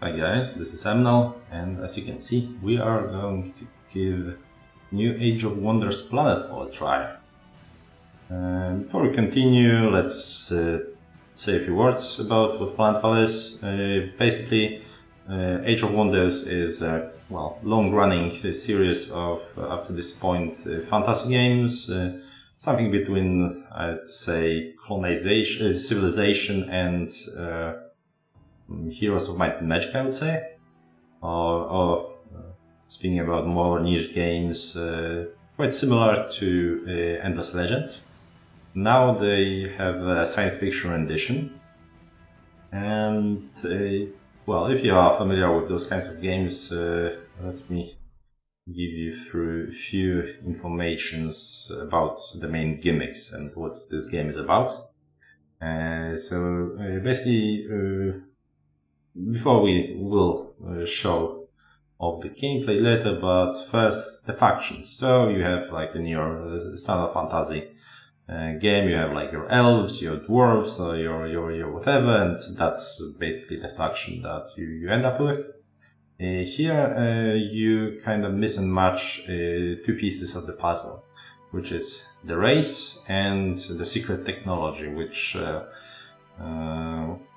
Hi guys, this is Emnel, and as you can see, we are going to give new Age of Wonders Planetfall a try. Before we continue, let's say a few words about what Planetfall is. Basically, Age of Wonders is a long-running series of, up to this point, fantasy games. Something between, I'd say, colonization, civilization and Heroes of Might and Magic, I would say. Or speaking about more niche games, quite similar to Endless Legend. Now they have a science fiction rendition. And, well, if you are familiar with those kinds of games, let me give you through a few informations about the main gimmicks and what this game is about. Basically, before we will show off the gameplay later, but first the factions. So you have, like in your standard fantasy game, you have like your elves, your dwarves, or your whatever, and that's basically the faction that you end up with. Here you kind of miss and match two pieces of the puzzle, which is the race and the secret technology, which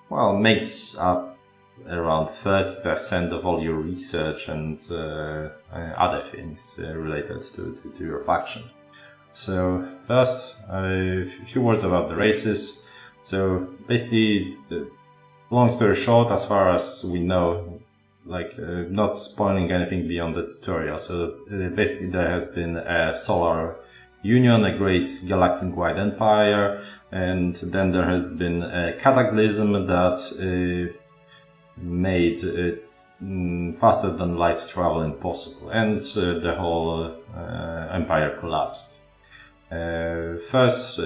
makes up around 30% of all your research and other things related to your faction. So first, a few words about the races. So basically, long story short, as far as we know, not spoiling anything beyond the tutorial. So basically there has been a solar union, a great galactic-wide empire, and then there has been a cataclysm that made faster than light travel impossible, and the whole empire collapsed. First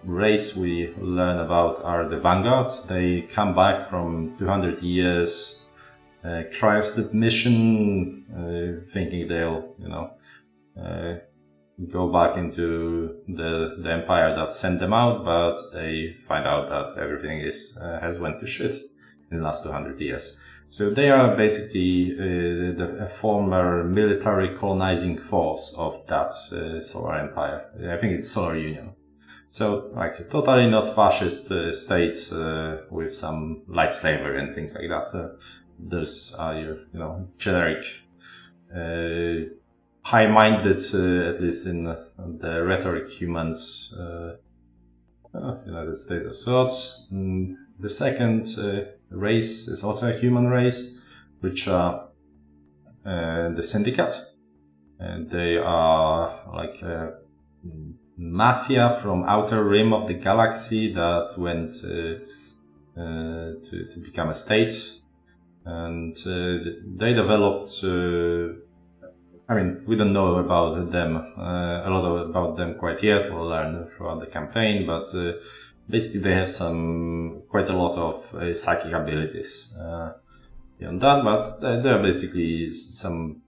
race we learn about are the Dabangg Gods. They come back from 200 years cryosleep mission, thinking they'll, go back into the empire that sent them out, but they find out that everything has went to shit in the last 200 years. So they are basically a former military colonizing force of that solar empire. I think it's Solar Union. So, like, totally not fascist state with some light slavery and things like that. So there's generic high-minded, at least in the rhetoric, humans, United States of sorts. The second race is also a human race, which are the Syndicate. And they are like a mafia from outer rim of the galaxy that went to become a state. And they developed we don't know about them, a lot about them quite yet. We'll learn throughout the campaign, but basically they have quite a lot of psychic abilities beyond that, but they're basically some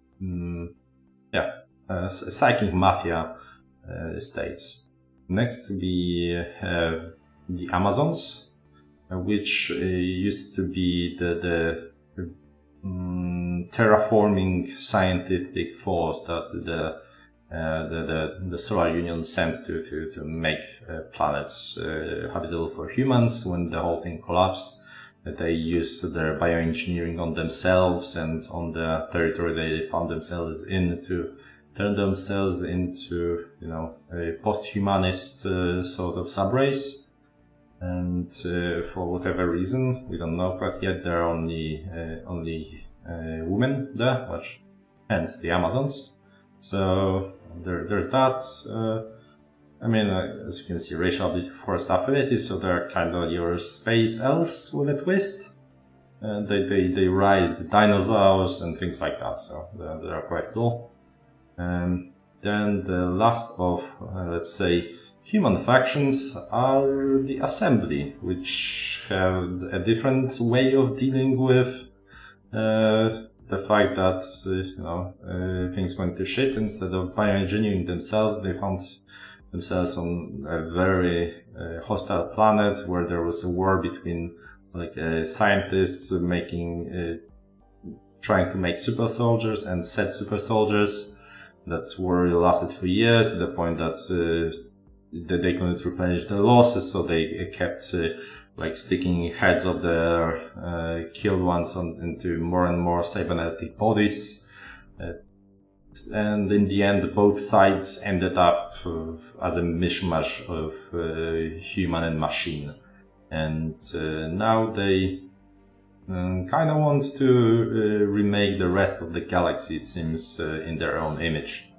psychic mafia states. Next we have the Amazons, which used to be the terraforming scientific force that the Solar Union sent to make planets habitable for humans. When the whole thing collapsed, they used their bioengineering on themselves and on the territory they found themselves in to turn themselves into, a post-humanist sort of subrace. And for whatever reason, we don't know quite yet, there are only women there, which hence the Amazons. So there's that. As you can see, racial forced affinity, so they're kind of your space elves with a twist. And they ride dinosaurs and things like that, so they're quite cool. And then the last of, let's say, human factions are the Assembly, which have a different way of dealing with the fact that things went to shit. Instead of bioengineering themselves, they found themselves on a very hostile planet where there was a war between scientists making trying to make super soldiers and set super soldiers that lasted for years, to the point that they couldn't replenish their losses, so they kept like sticking heads of their killed ones into more and more cybernetic bodies. And in the end, both sides ended up as a mishmash of human and machine. And now they kind of want to remake the rest of the galaxy, it seems, in their own image.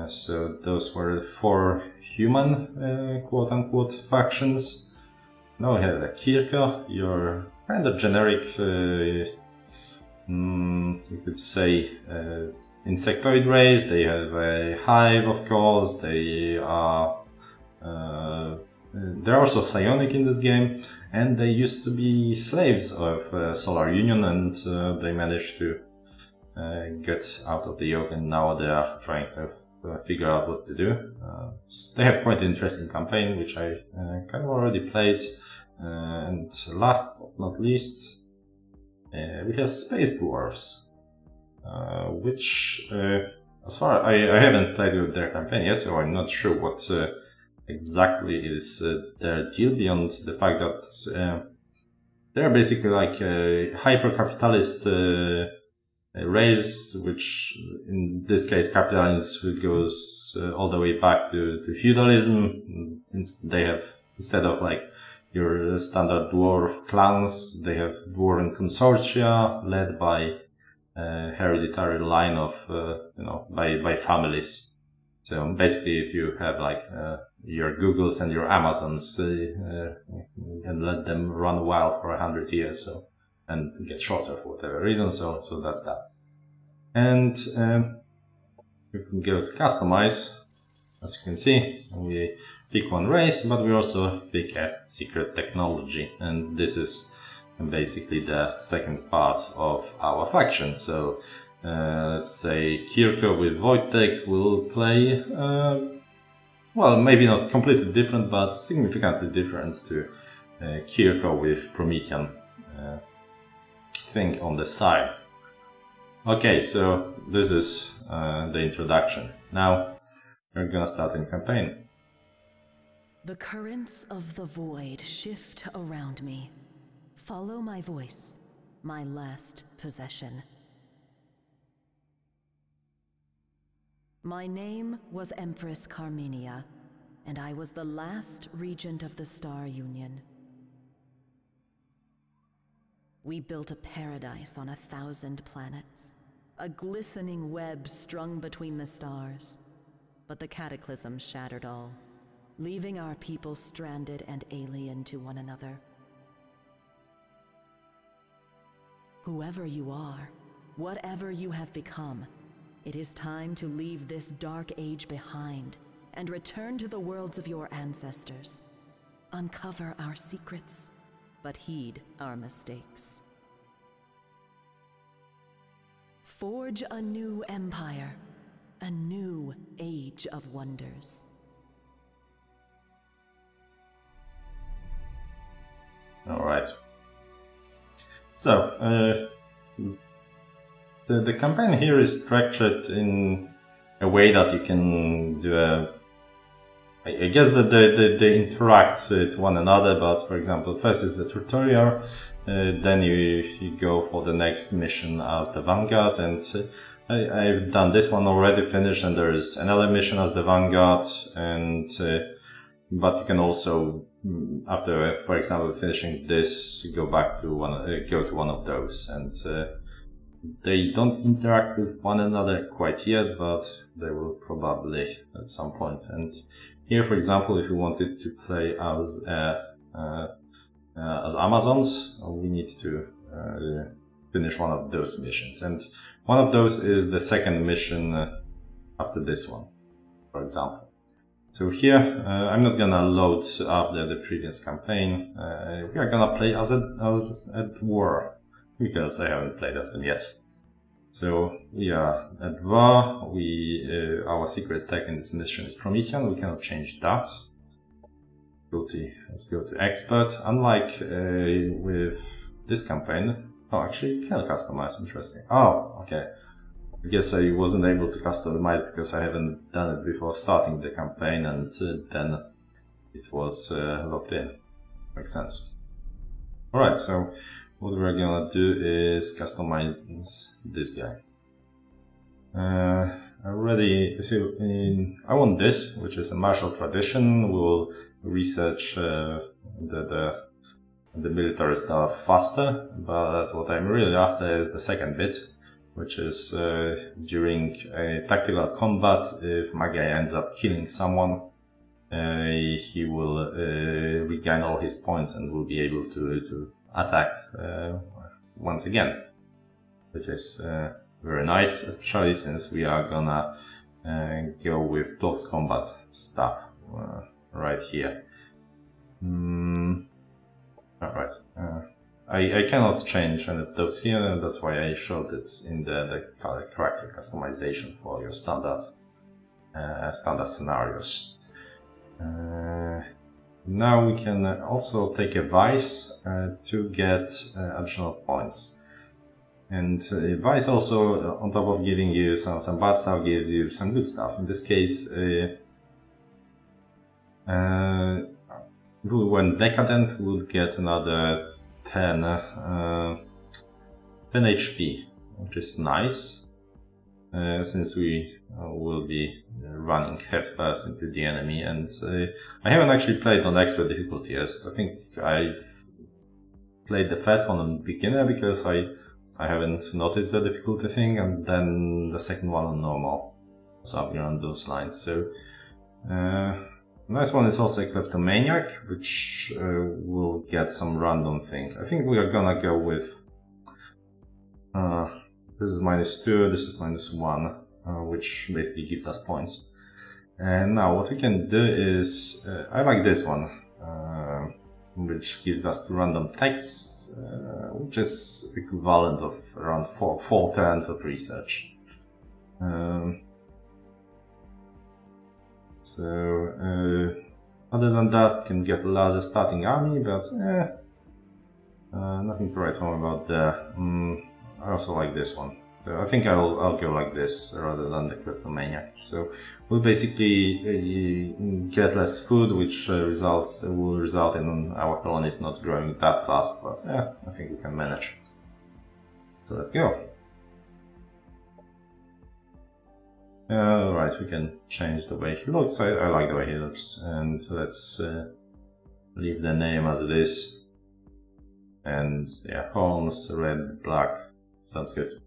So those were 4 human, quote-unquote, factions. Now we have a Kirka, your kind of generic, you could say, insectoid race. They have a hive, of course. They're also psionic in this game, and they used to be slaves of Solar Union, and they managed to get out of the yoke, and now they are trying to figure out what to do. They have quite an interesting campaign, which I kind of already played. And last but not least, we have Space Dwarves. Which, as far I haven't played with their campaign yet, so I'm not sure what exactly is their deal, beyond the fact that they're basically like a hyper-capitalist race, which in this case capitalism goes all the way back to feudalism. They have, instead of like your standard dwarf clans, they have dwarven consortia led by hereditary line of, by families. So basically, if you have like your Googles and your Amazons, you can let them run wild for 100 years, so, and get shorter for whatever reason. So that's that. And we can go to customize. As you can see, we pick one race, but we also pick a secret technology, and this is basically the second part of our faction. So let's say Kirko with Wojtek will play, well, maybe not completely different, but significantly different to Kirko with Promethean thing on the side. Okay, so this is the introduction. Now we're gonna start in campaign. The currents of the void shift around me. Follow my voice, my last possession. My name was Empress Carmenia, and I was the last regent of the Star Union. We built a paradise on 1,000 planets, a glistening web strung between the stars. But the cataclysm shattered all, leaving our people stranded and alien to one another. Whoever you are, whatever you have become, it is time to leave this dark age behind and return to the worlds of your ancestors. Uncover our secrets, but heed our mistakes. Forge a new empire, a new age of wonders. All right. So, the campaign here is structured in a way that you can do I guess that they interact with one another, but for example, first is the tutorial, then you go for the next mission as the Vanguard, and I've done this one already, finished, and there is another mission as the Vanguard, and but you can also, after, for example, finishing this, go to one of those, and they don't interact with one another quite yet, but they will probably at some point. And here, for example, if you wanted to play as Amazons, we need to finish one of those missions, and one of those is the second mission after this one, for example. So here, I'm not gonna load up the previous campaign. We are gonna play as a Dvar, because I haven't played as them yet. So we are at Dvar. Our secret tech in this mission is Promethean. We cannot change that. Let's go to Expert. Unlike with this campaign, Oh, actually, you can customize. Interesting. Oh, okay. I guess I wasn't able to customize because I haven't done it before starting the campaign, and then it was locked in. Makes sense. Alright, so what we're gonna do is customize this guy. I want this, which is a martial tradition. We'll research the military stuff faster, but what I'm really after is the second bit, which is during a tactical combat, if my guy ends up killing someone, he will regain all his points and will be able to attack once again, which is very nice, especially since we are gonna go with close combat stuff right here. Alright, I cannot change any of those here, and that's why I showed it in the character customization for your standard scenarios. Now we can also take a vice to get additional points. And vice also, on top of giving you some bad stuff, gives you some good stuff. In this case, when decadent, we'll get another 10 HP, which is nice, since we will be running headfirst into the enemy. And I haven't actually played on expert difficulty yet. I think I've played the first one on beginner because I haven't noticed the difficulty thing, and then the second one on normal, something around those lines. So nice one is also a kleptomaniac, which will get some random thing. I think we are gonna go with this is -2, this is -1, which basically gives us points. And now what we can do is I like this one, which gives us random text, which is equivalent of around four turns of research. Other than that, we can get a larger starting army, but nothing to write home about there. I also like this one. So I think I'll go like this rather than the kleptomaniac. So we'll basically get less food, which will result in our colonies not growing that fast, but yeah, I think we can manage. So let's go. Alright, we can change the way he looks. I like the way he looks, and let's leave the name as it is. And yeah, horns, red, black, sounds good.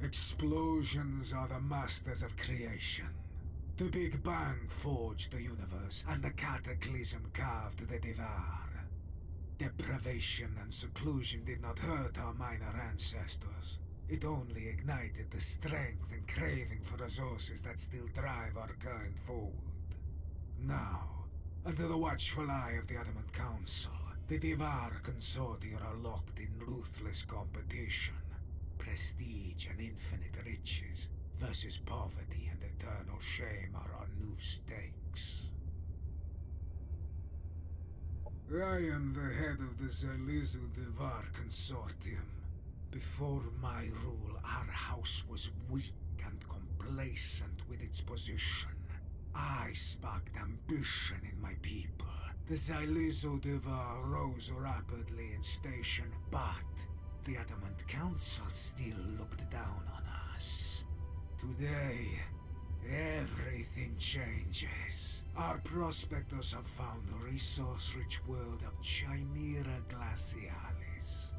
Explosions are the masters of creation. The Big Bang forged the universe, and the Cataclysm carved the Dvar. Deprivation and seclusion did not hurt our minor ancestors. It only ignited the strength and craving for resources that still drive our kind forward. Now, under the watchful eye of the Adamant Council, the Dvar Consortia are locked in ruthless competition. Prestige and infinite riches versus poverty and eternal shame are our new stakes. I am the head of the Dvar Consortium. Before my rule, our house was weak and complacent with its position. I sparked ambition in my people. The Dvar rose rapidly in station, but the Adamant Council still looked down on us. Today, everything changes. Our prospectors have found the resource-rich world of Chimera Glacialis.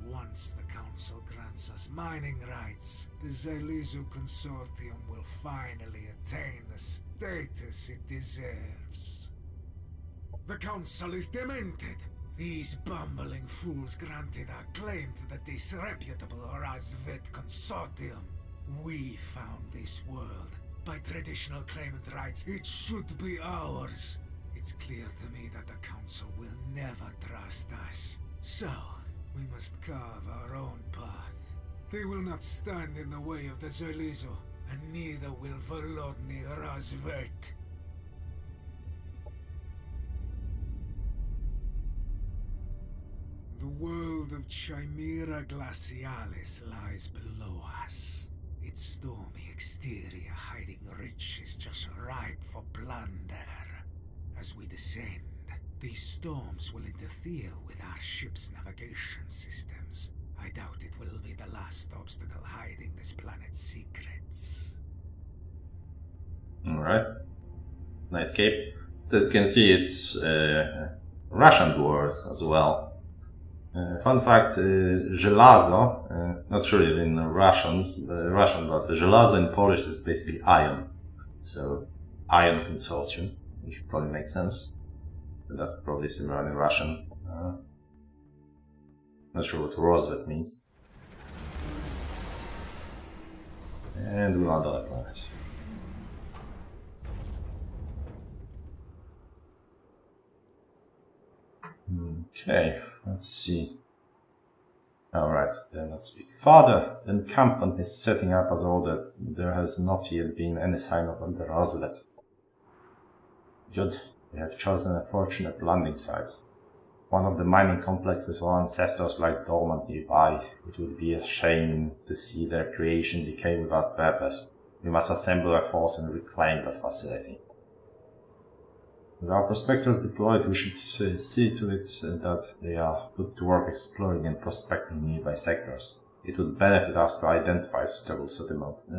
Once the Council grants us mining rights, the Xylizu Consortium will finally attain the status it deserves. The Council is demented. These bumbling fools granted our claim to the disreputable Razvet Consortium. We found this world. By traditional claimant rights, it should be ours. It's clear to me that the Council will never trust us. So, we must carve our own path. They will not stand in the way of the Xylizu, and neither will Volodny Razvet. The world of Chimera Glacialis lies below us. Its stormy exterior hiding riches just ripe for plunder. As we descend, these storms will interfere with our ship's navigation systems. I doubt it will be the last obstacle hiding this planet's secrets. Alright. Nice cape. As you can see, it's Russian dwarves as well. Fun fact, żelazo, not really in Russian, but żelazo in Polish is basically iron. So, iron consortium, which probably makes sense. But that's probably similar in Russian. Not sure what Rosvet means. And we're on the other planet. Okay, let's see. Alright, then let's speak. Father, the encampment is setting up as ordered. There has not yet been any sign of the Roslet. Good, we have chosen a fortunate landing site. One of the mining complexes our ancestors lies dormant nearby. It would be a shame to see their creation decay without purpose. We must assemble our force and reclaim that facility. With our prospectors deployed, we should see to it that they are put to work exploring and prospecting nearby sectors. It would benefit us to identify suitable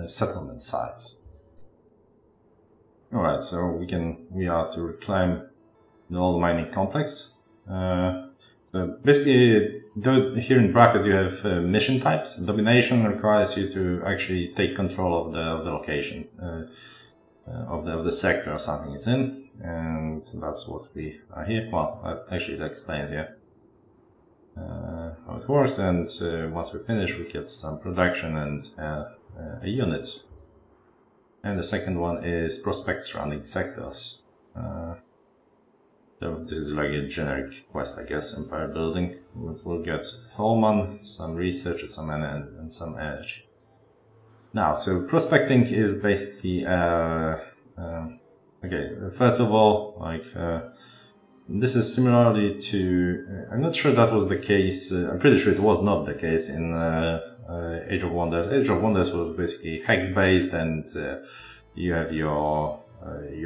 settlement sites. Alright, so we are to reclaim the old mining complex. So basically, here in brackets you have mission types. Domination requires you to actually take control of the location of the sector something is in. And that's what we are here. Well, actually, it explains here how it works. And once we finish, we get some production and a unit. And the second one is prospect surrounding sectors. So this is like a generic quest, I guess. Empire building. We'll get Holman, some research, and some energy. Now, so prospecting is basically okay, first of all, like, this is similarly to, I'm not sure that was the case, I'm pretty sure it was not the case in Age of Wonders. Age of Wonders was basically hex-based, and you have your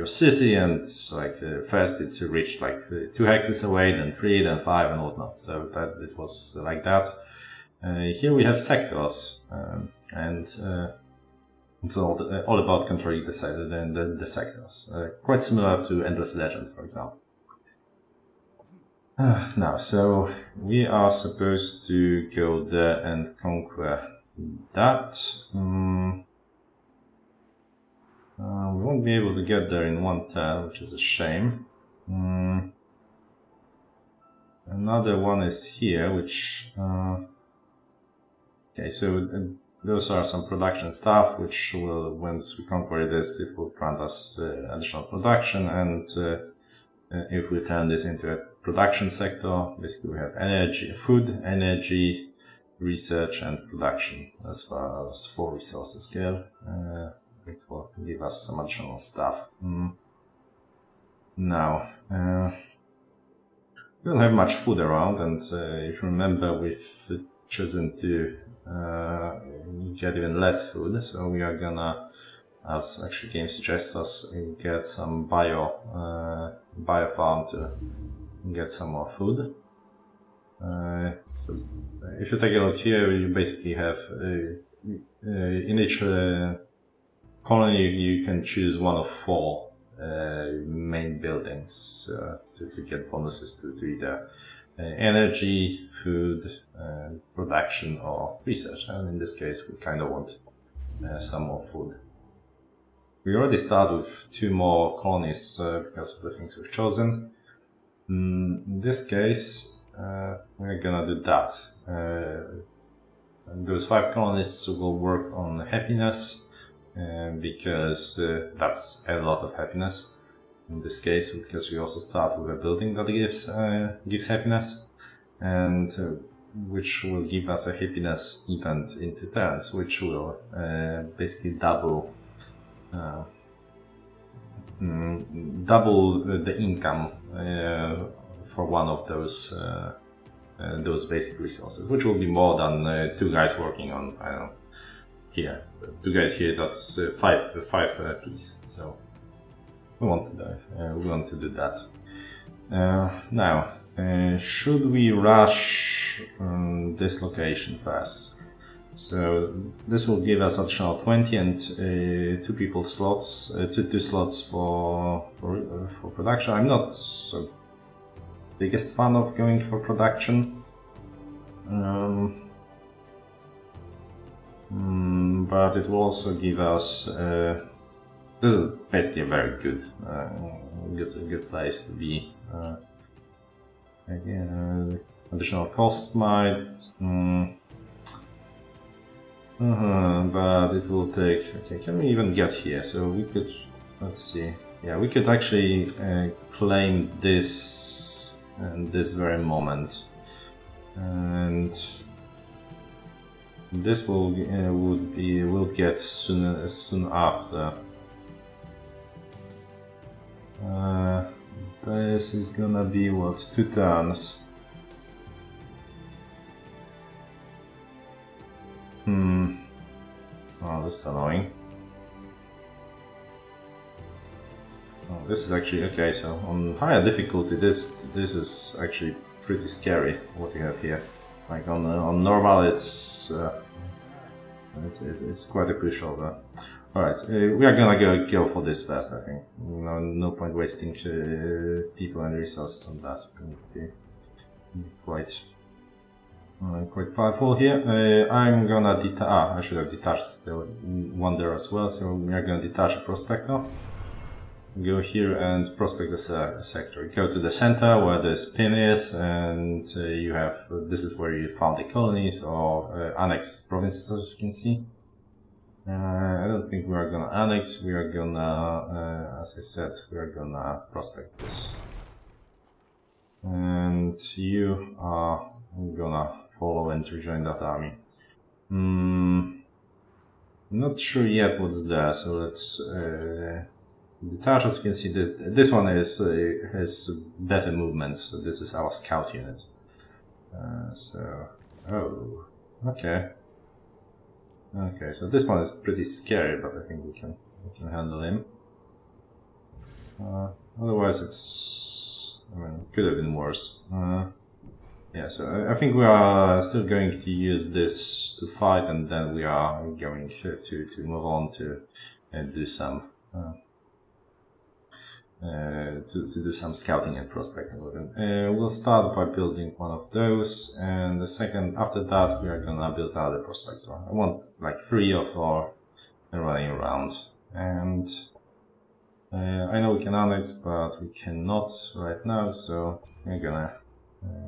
city, and like first it reached like 2 hexes away, then 3, then 5, and whatnot. So that it was like that. Here we have sectors, and it's all about controlling the sectors. Quite similar to Endless Legend, for example. Now, so we are supposed to go there and conquer that. We won't be able to get there in one turn, which is a shame. Another one is here, which... okay, so those are some production stuff, which will, once we conquer this, it will grant us additional production, and if we turn this into a production sector, basically we have energy, food, energy, research, and production as far as 4 resources go. It will give us some additional stuff. Now, we don't have much food around, and if you remember, we've chosen to get even less food, so we are gonna, as actually game suggests us, get some bio farm to get some more food. So if you take a look here, you basically have in each colony you can choose one of 4 main buildings to get bonuses to either energy, food, production, or research. And in this case, we kind of want some more food. We already start with 2 more colonies because of the things we've chosen. In this case, we're gonna do that. And those 5 colonists will work on happiness, because that's a lot of happiness. In this case, because we also start with a building that gives happiness, and which will give us a happiness event in 2 turns, which will basically double the income for one of those those basic resources, which will be more than 2 guys working on, I don't know, here. 2 guys here, that's 5 piece. So we want to do that. Now, should we rush this location first? So this will give us additional 20 and 2 people slots, 2 slots for production. I'm not so biggest fan of going for production, but it will also give us. This is basically a very good place to be. Again, additional cost might. But it will take. Okay, can we even get here? So we could. Let's see. Yeah, we could actually claim this in this very moment, and this will get soon after. This is gonna be what, 2 turns. Oh, this is annoying. Oh, this is actually okay. So on higher difficulty, this is actually pretty scary. What you have here, like on normal, it's quite a crucial. All right, we are gonna go for this first. I think no point wasting people and resources on that. Quite powerful here. I'm gonna I should have detached the one there as well. So we are gonna detach a prospector. Go here and prospect the sector. Go to the center where this pin is, and you have. This is where you found the colonies or annexed provinces, as you can see. I don't think we are gonna annex. We are gonna, as I said, we are gonna prospect this. And you are gonna follow and rejoin that army. Not sure yet what's there, so let's detach. As you can see, this one has better movement, so this is our scout unit. Oh, okay. Okay, so this one is pretty scary, but I think we can handle him. Otherwise, it could have been worse. Yeah, so I think we are still going to use this to fight, and then we are going to move on to do some do some scouting and prospecting with them. We'll start by building one of those, and the second after that we are gonna build another prospector. I want like 3 or 4 running around, and I know we can annex, but we cannot right now, so we're gonna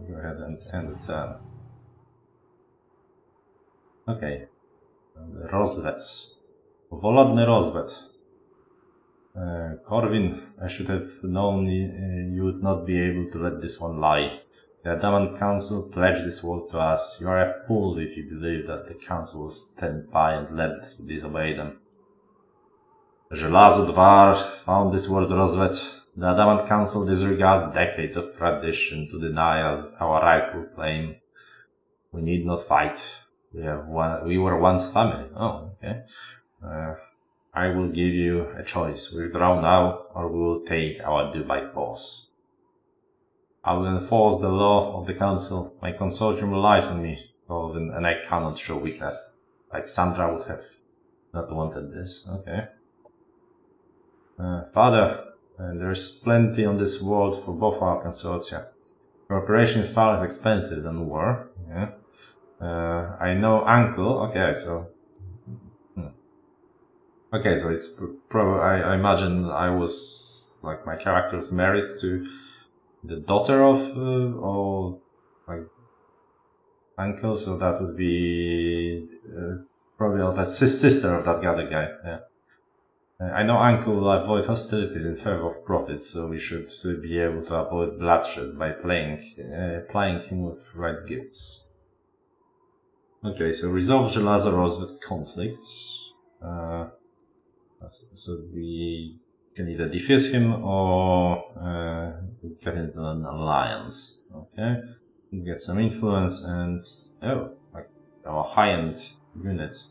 go ahead and end the turn. Okay, rozwet. Wolodny rozwet. Corwin, I should have known you would not be able to let this one lie. The Dabangg Council pledged this world to us. You are a fool if you believe that the Council will stand by and let you disobey them. Żelazo Dvar found this world rozwet. The Dabangg Council disregards decades of tradition to deny us our rightful claim. We need not fight. We were once family. Oh, okay. I will give you a choice. Withdraw now, or we will take our due by force. I will enforce the law of the Council. My consortium relies on me, and I cannot show weakness. Like Sandra would have not wanted this. Okay. Father, there's plenty on this world for both our consortia. Cooperation is far less expensive than war. Yeah. I know Uncle. Okay, so. Okay, so it's probably, I imagine I was, like, my character is married to the daughter of, or, like, uncle, so that would be, probably the sister of that other guy, yeah. I know uncle will avoid hostilities in favor of profit, so we should be able to avoid bloodshed by plying him with right gifts. Okay, so resolve Żelazo rozwet conflict. So we can either defeat him or get into an alliance. Okay, get some influence, and oh, like our high-end unit.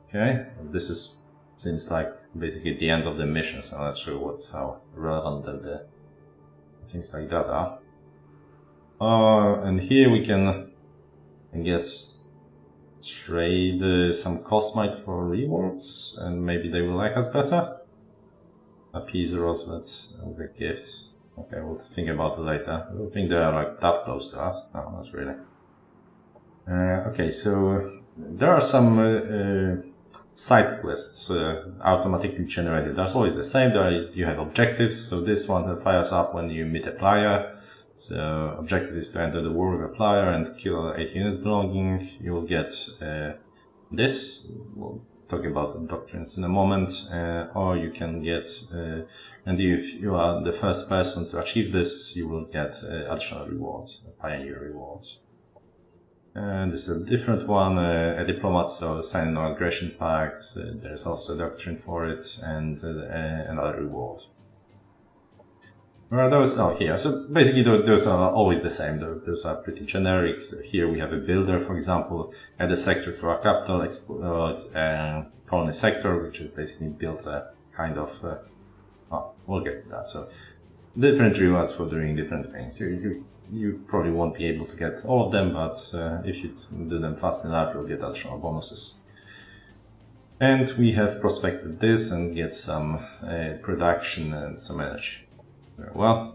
Okay, this seems like basically the end of the mission, so I'm not sure how relevant the things like that are. And here we can, I guess, trade some cosmite for rewards, and maybe they will like us better. Appease Rosmet with a gift. Okay, we'll think about it later. I don't think they are like that close to us. No, not really. Okay, so there are some side quests automatically generated. That's always the same. You have objectives. So this one fires up when you meet a player. So objective is to enter the war with a player and kill 8 units belonging. You will get this. We'll talk about the doctrines in a moment. Or you can get, and if you are the first person to achieve this, you will get additional reward, a pioneer reward. And this is a different one, a diplomat, so sign no aggression pact. There's also a doctrine for it, and another reward. Where are those? Oh, here. So basically, those are always the same. Those are pretty generic. So here we have a builder, for example, add a sector to our capital, explode colony sector, which is basically built a kind of. Oh, we'll get to that. So different rewards for doing different things. You probably won't be able to get all of them, but if you do them fast enough, you'll get additional bonuses. And we have prospected this and get some production and some energy. Very well.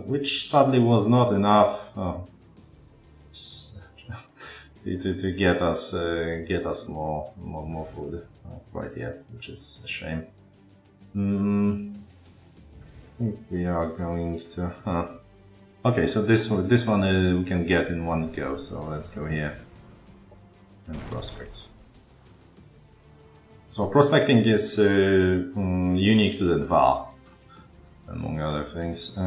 Which sadly was not enough to get us more food quite yet, which is a shame. I think we are going to. Okay, so this one we can get in one go. So let's go here and prospect. So prospecting is unique to the Dvar, among other things.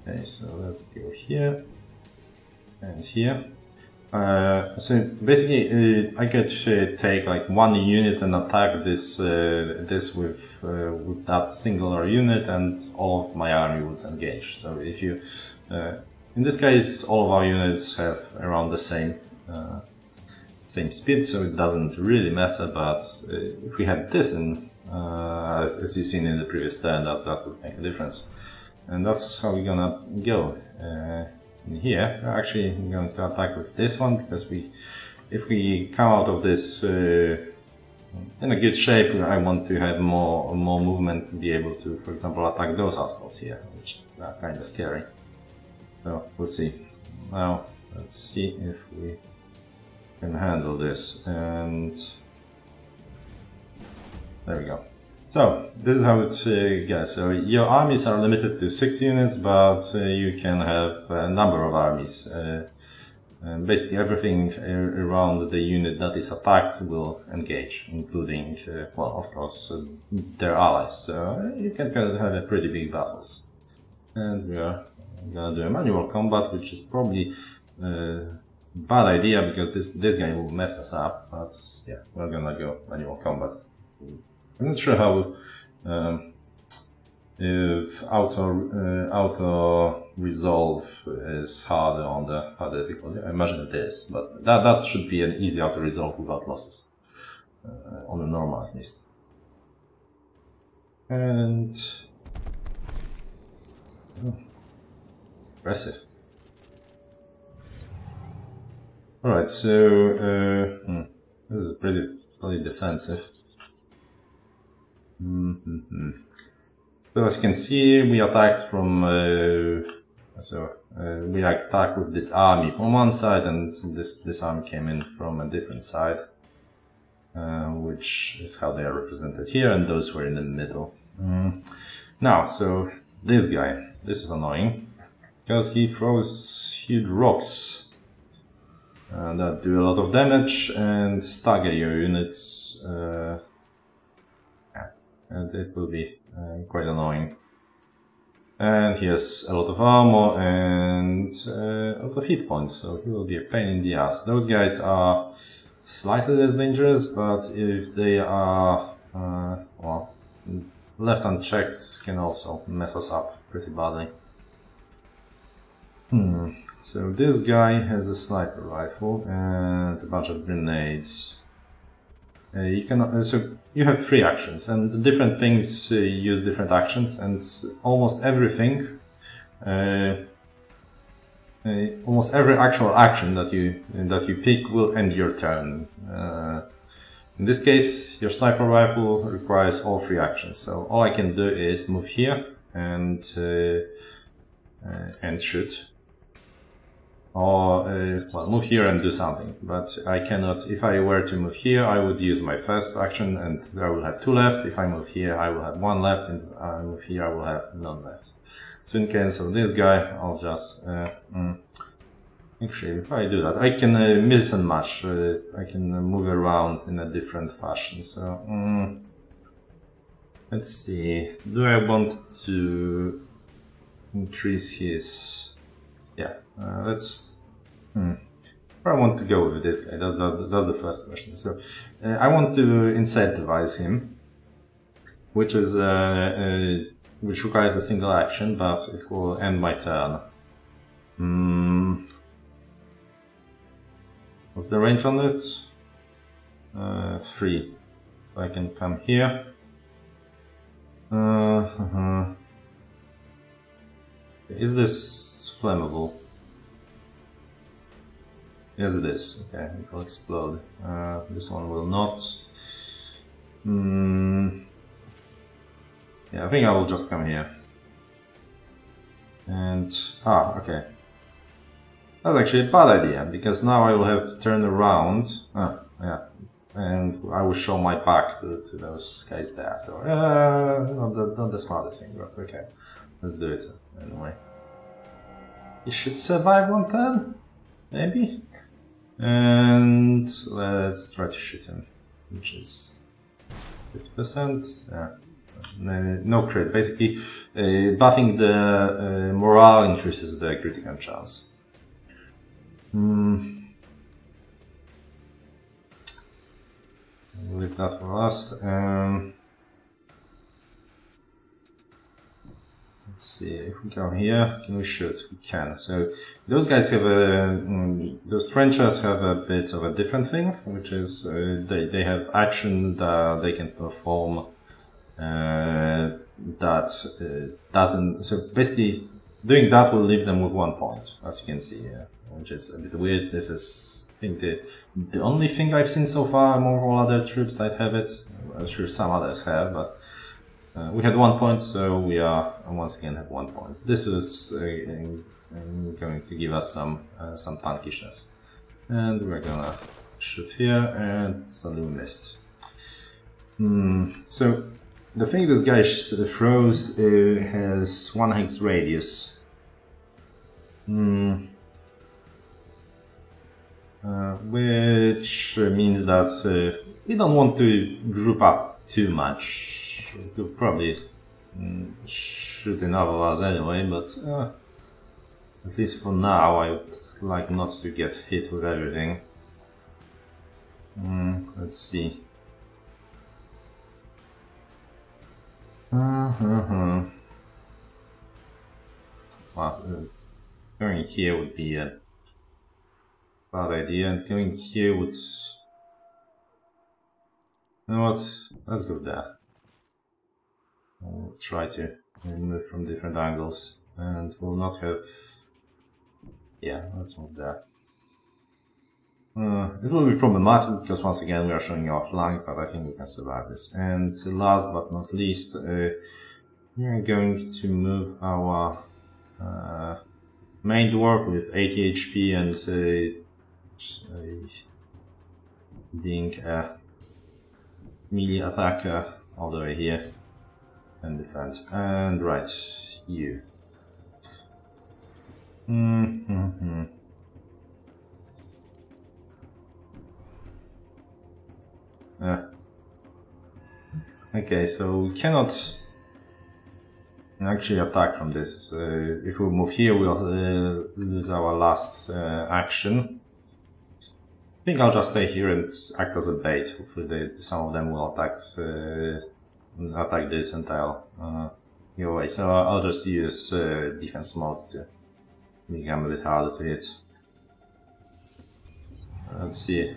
Okay, so let's go here and here. So basically, I could take like one unit and attack this with that singular unit, and all of my army would engage. So if you, in this case, all of our units have around the same speed, so it doesn't really matter. But if we had this in, as you've seen in the previous turn, that would make a difference, and that's how we're gonna go. In here, we're actually going to attack with this one, because if we come out of this in a good shape, I want to have more movement to be able to, for example, attack those assholes here, which are kind of scary. So we'll see. Now let's see if we can handle this, and there we go. So this is how it goes. So your armies are limited to 6 units, but you can have a number of armies. And basically everything around the unit that is attacked will engage, including, well, of course, their allies. So you can have a pretty big battles. And we are gonna do a manual combat, which is probably a bad idea, because this guy will mess us up. But yeah, we're gonna go manual combat. I'm not sure how if auto resolve is harder on the harder difficulty. I imagine it is, but that should be an easy auto resolve without losses on the normal at least. And impressive. All right, so this is pretty defensive. So as you can see, we attacked from we attacked with this army from one side, and this army came in from a different side, which is how they are represented here, and those were in the middle. Now, so this guy, this is annoying because he throws huge rocks that do a lot of damage and stagger your units. And it will be quite annoying. And he has a lot of armor and a lot of hit points, so he will be a pain in the ass. Those guys are slightly less dangerous, but if they are well, left unchecked, can also mess us up pretty badly. So this guy has a sniper rifle and a bunch of grenades. You can so you have 3 actions, and the different things use different actions, and almost everything, almost every actual action that you pick will end your turn. In this case, your sniper rifle requires all 3 actions. So all I can do is move here and shoot. Or, well, move here and do something. But I cannot, if I were to move here, I would use my first action and I will have 2 left. If I move here, I will have 1 left, and if I move here, I will have none left. So in case of this guy, I'll just, actually, if I do that, I can mix and match. I can move around in a different fashion. So, let's see. Do I want to increase his... Yeah, let's... I want to go with this guy. That's the first question. So, I want to incentivize him, which is which requires a single action, but it will end my turn. What's the range on it? 3. So I can come here. Is this flammable? Yes, it is. Okay, it will explode. This one will not. Yeah, I think I will just come here. And... okay. That's actually a bad idea, because now I will have to turn around. Yeah. And I will show my back to those guys there. So, not the smartest thing, but okay. Let's do it anyway. He should survive 1 turn? Maybe? And let's try to shoot him, which is 50%. Yeah. No crit. Basically, buffing the morale increases the critical chance. We'll leave that for last. Let's see, if we come here, can we shoot? We can. So those guys have those trenchers have a bit of a different thing, which is they have action that they can perform that doesn't. So basically, doing that will leave them with 1 point, as you can see here, which is a bit weird. This is, I think, the only thing I've seen so far among all other troops that have it. I'm sure some others have, but we had 1 point, so we are once again have 1 point. This is going to give us some tankishness, and we're gonna shoot here, and suddenly we missed. So the thing this guy throws has 1 hex radius. Which means that we don't want to group up too much. It will probably shoot enough of us anyway, but at least for now I would like not to get hit with everything. Let's see. Well, going here would be a bad idea, and going here would... You know what? Let's go there. We'll try to move from different angles, and we'll not have... Yeah, let's move there. It will be problematic because once again we are showing our flank, but I think we can survive this. And last but not least, we are going to move our main dwarf with 80 HP and being a melee attacker all the way here and defend. And right, you. Okay, so we cannot actually attack from this. So if we move here, we'll lose our last action. I think I'll just stay here and act as a bait. Hopefully some of them will attack this, and I'll go away. So I'll just use defense mode to become a bit harder to hit. Let's see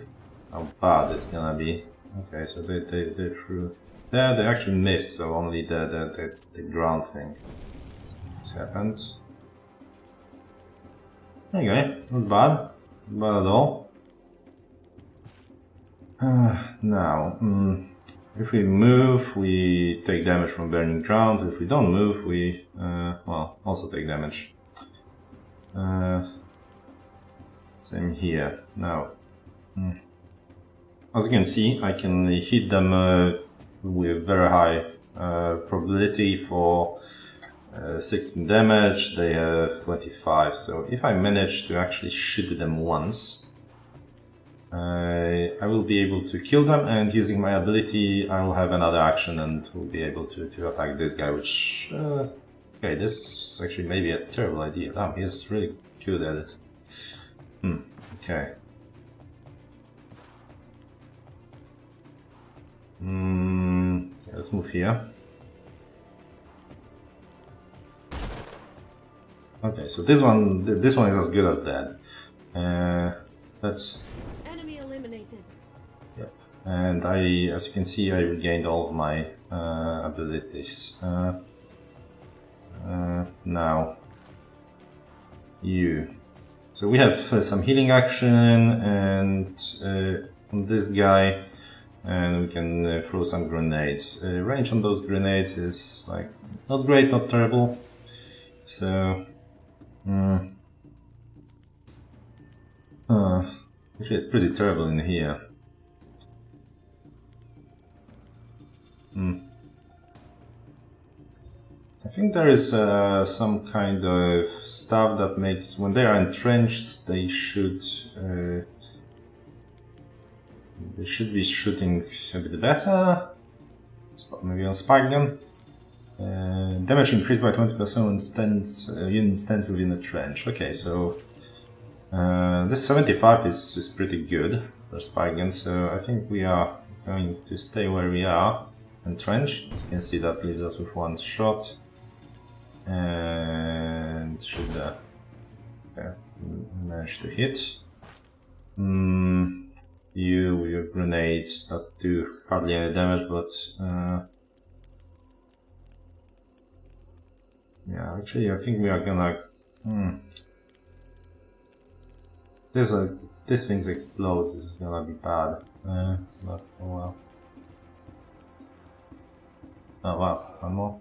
how bad it's gonna be. Okay, so they threw. There they actually missed, so only the ground thing has happened. Okay, not bad. Not bad at all. Now, if we move, we take damage from burning ground. If we don't move, we, well, also take damage. Same here. Now, as you can see, I can hit them with very high probability for 16 damage. They have 25, so if I manage to actually shoot them once, I will be able to kill them, and using my ability I will have another action and will be able to attack this guy, which... okay, this is actually maybe a terrible idea. Damn, he's really good at it. Okay. Let's move here. Okay, so this one is as good as dead. Let's... Enemy eliminated. Yep. And as you can see, I regained all of my abilities. Now, you. So we have some healing action and on this guy, and we can throw some grenades. Range on those grenades is like not great, not terrible. So, actually, it's pretty terrible in here. I think there is some kind of stuff that makes, when they are entrenched, they should be shooting a bit better. Maybe on spike gun. Damage increased by 20% when unit stands within a trench. Okay, so this 75 is pretty good for spike gun, so I think we are going to stay where we are and trench. As you can see, that leaves us with one shot. And should manage to hit. You with your grenades that do hardly any damage, but yeah, actually I think we are gonna this thing explodes. This is gonna be bad. But oh well. Oh wow, one more.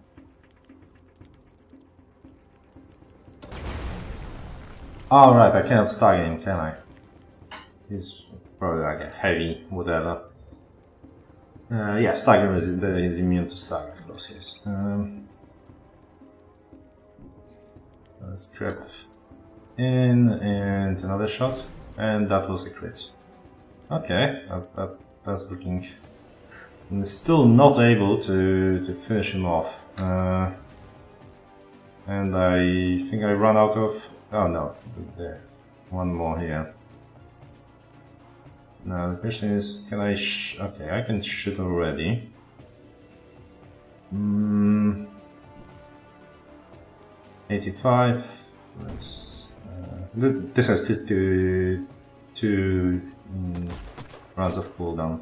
Alright, I cannot stagger him, can I? He's probably like a heavy, whatever. Yeah, stagger is immune to stagger, of course, yes. Let's grab in, and another shot, and that was a crit. Okay, that's looking... I'm still not able to finish him off. And I think I run out of... Oh no, there. One more here. Now the question is, can I okay, I can shoot already. 85. Let's... this has two rounds of cooldown.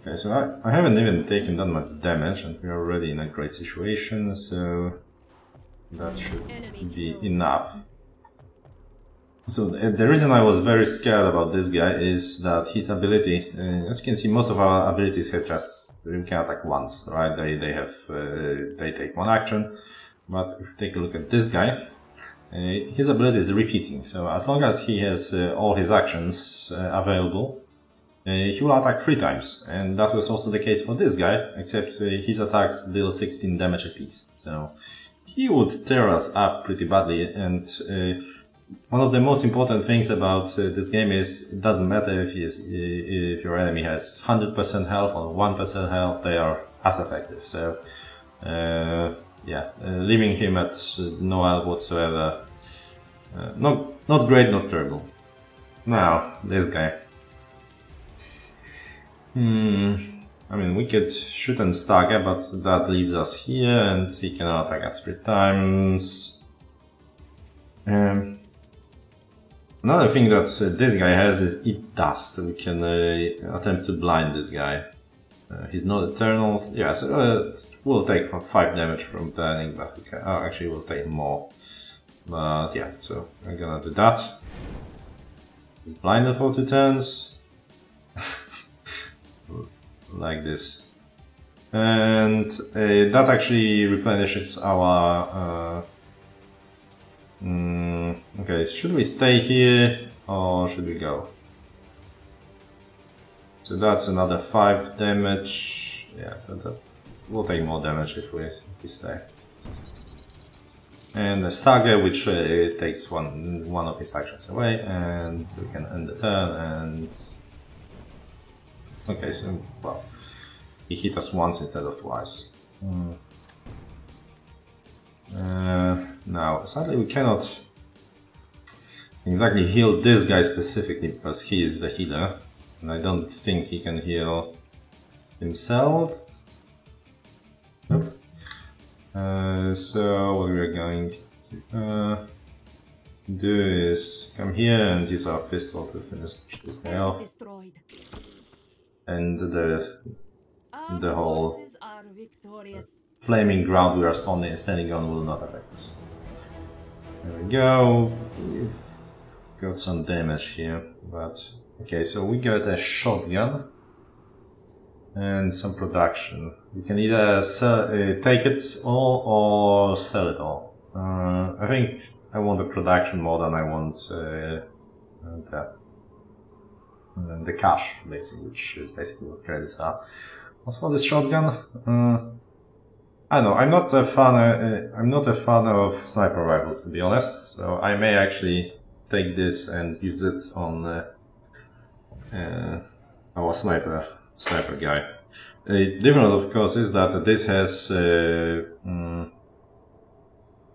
Okay, so I haven't even taken that much damage, and we're already in a great situation, so that should be enough. So the reason I was very scared about this guy is that his ability, as you can see, most of our abilities have just, we can attack once, right? They take one action, but if you take a look at this guy, his ability is repeating. So as long as he has all his actions available, he will attack 3 times, and that was also the case for this guy, except his attacks deal 16 damage apiece. So he would tear us up pretty badly, and one of the most important things about this game is it doesn't matter if your enemy has 100% health or 1% health, they are as effective. So yeah, leaving him at no health whatsoever, not great, not terrible. Now this guy. I mean, we could shoot and stagger, but that leaves us here, and he can attack us 3 times. Another thing that this guy has is Eat Dust. We can attempt to blind this guy. He's not eternal. Yeah, so we'll take 5 damage from turning, but we can. Oh, actually, we'll take more. But yeah, so I'm gonna do that. He's blinded for 2 turns. Like this. And that actually replenishes our. Okay, should we stay here or should we go? So that's another 5 damage. Yeah, we'll take more damage if we stay. And the stagger, which takes one of his actions away, and we can end the turn. And okay, so well, he hit us once instead of twice. Now, sadly, we cannot exactly heal this guy specifically because he is the healer, and I don't think he can heal himself. Nope. So what we are going to do is come here and use our pistol to finish this guy off, and the whole flaming ground we are standing on will not affect us. There we go. We've got some damage here, but okay. So we got a shotgun and some production. We can either take it all or sell it all. I think I want the production more than I want the cash, basically, which is basically what credits are. As for this shotgun, I don't know. I'm not a fan of sniper rifles, to be honest. So I may actually take this and use it on our sniper guy. The difference, of course, is that this has 9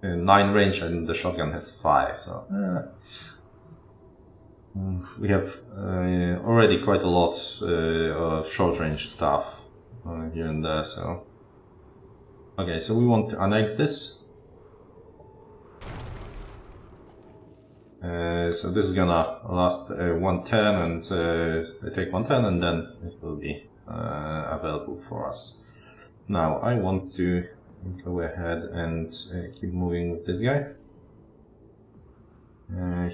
range and the shotgun has 5. So we have already quite a lot of short range stuff here and there. So okay, so we want to annex this. So this is gonna last 1 turn, and I take 1 turn, and then it will be available for us. Now I want to go ahead and keep moving with this guy.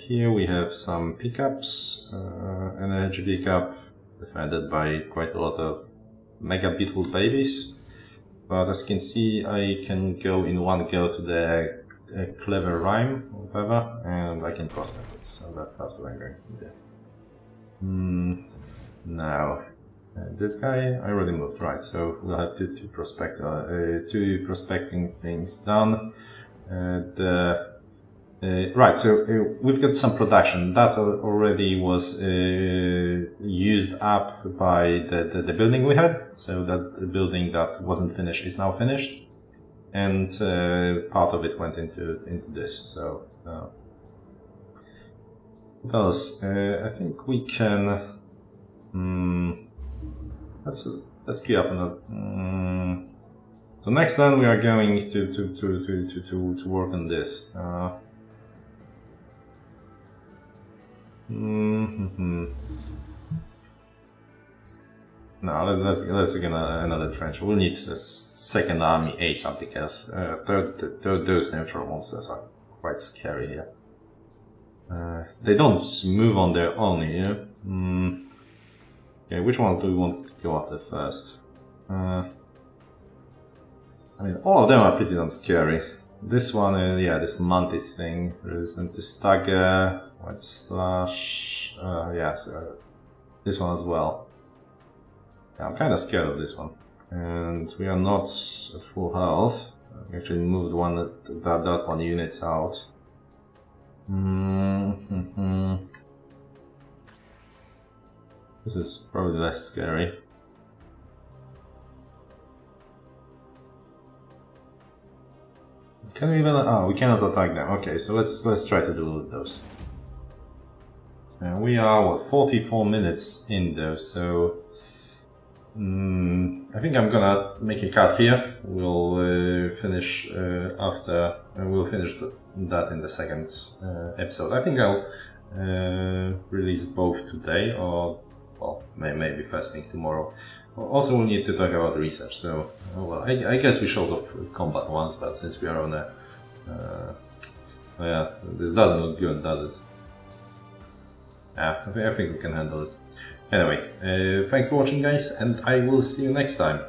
Here we have some pickups, energy pickup defended by quite a lot of mega beetle babies. But as you can see, I can go in one go to the clever rhyme or whatever, and I can prospect it. So that's what I'm going to do. Now, this guy I already moved, right? So we'll have two prospecting things done. Right, so we've got some production that already was used up by the building we had. So that the building that wasn't finished is now finished, and part of it went into this. So what else? I think we can. Let's queue up another. So next time we are going to work on this. No, let's get another trench. We'll need a second army ASAP because those neutral monsters are quite scary here. They don't move on their own here. Okay, which ones do we want to go after first? I mean, all of them are pretty damn scary. This one, yeah, this mantis thing, resistant to stagger, white slash, yeah, so this one as well. Yeah, I'm kind of scared of this one. And we are not at full health. We actually moved that one unit out. This is probably less scary. Can we even? Oh, we cannot attack them. Okay, so let's try to do those. And we are what 44 minutes in though, so I think I'm gonna make a cut here. We'll finish after. We'll finish that in the second episode. I think I'll release both today, or well, maybe first thing tomorrow. Also, we'll need to talk about research. So, well, I guess we showed off combat once, but since we are on a, yeah, this doesn't look good, does it? Yeah, I think we can handle it. Anyway, thanks for watching, guys, and I will see you next time.